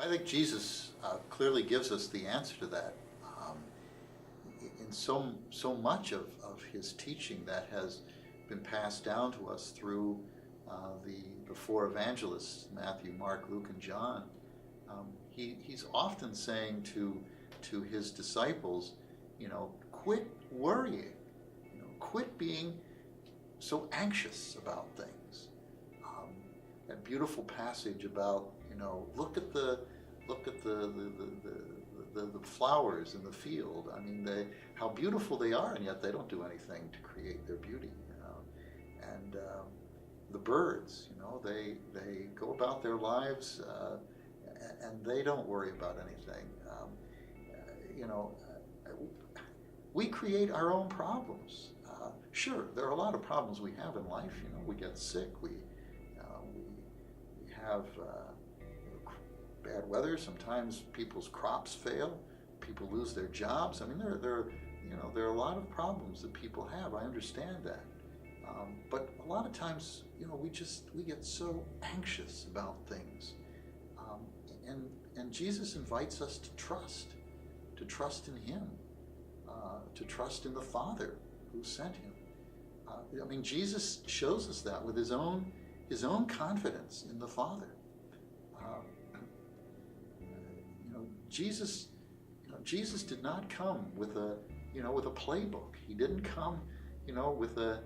I think Jesus clearly gives us the answer to that. In so much of his teaching that has been passed down to us through the four evangelists, Matthew, Mark, Luke, and John, he's often saying to his disciples, quit worrying, quit being so anxious about things. That beautiful passage about, look at the flowers in the field. I mean, how beautiful they are, and yet they don't do anything to create their beauty. And the birds, they go about their lives, and they don't worry about anything. We create our own problems. Sure, there are a lot of problems we have in life. We get sick. We have bad weather. Sometimes people's crops fail. People lose their jobs. I mean, there are a lot of problems that people have. I understand that. But a lot of times, we get so anxious about things. And Jesus invites us to trust in Him, to trust in the Father who sent Him. Jesus shows us that with His own confidence in the Father. Jesus did not come with a playbook. He didn't come, with a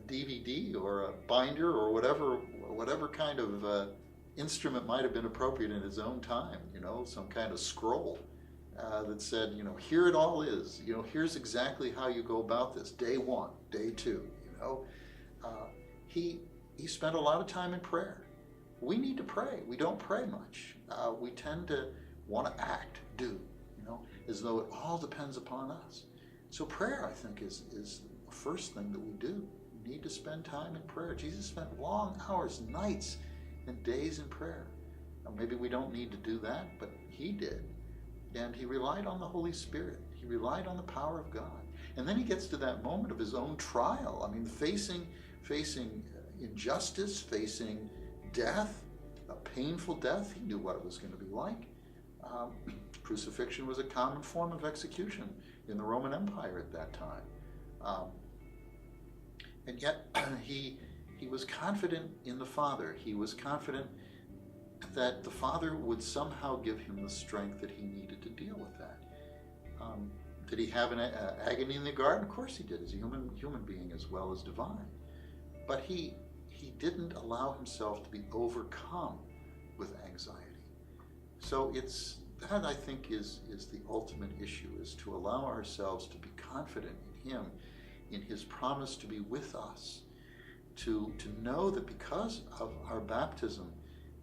DVD or a binder or whatever kind of instrument might have been appropriate in his own time. Some kind of scroll that said, here it all is. Here's exactly how you go about this. Day 1, day 2. He spent a lot of time in prayer. We need to pray. We don't pray much. We tend to want to act, do, as though it all depends upon us. So prayer, I think, is the first thing that we do. We need to spend time in prayer. Jesus spent long hours, nights, and days in prayer. Now, maybe we don't need to do that, but He did. And He relied on the Holy Spirit. He relied on the power of God. And then He gets to that moment of His own trial. I mean, facing injustice, facing death, a painful death. He knew what it was going to be like. Crucifixion was a common form of execution in the Roman Empire at that time. And yet he was confident in the Father. He was confident that the Father would somehow give him the strength that he needed to deal with that. Did he have an agony in the garden? Of course he did, as a human being as well as divine. But he didn't allow himself to be overcome with anxiety. So that, I think, is the ultimate issue, is to allow ourselves to be confident in Him, in His promise to be with us, to know that because of our baptism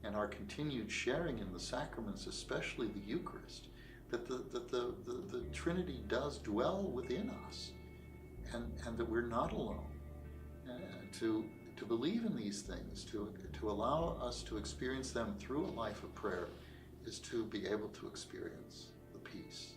and our continued sharing in the sacraments, especially the Eucharist, that the Trinity does dwell within us, and that we're not alone. To believe in these things, to allow us to experience them through a life of prayer, is to be able to experience the peace.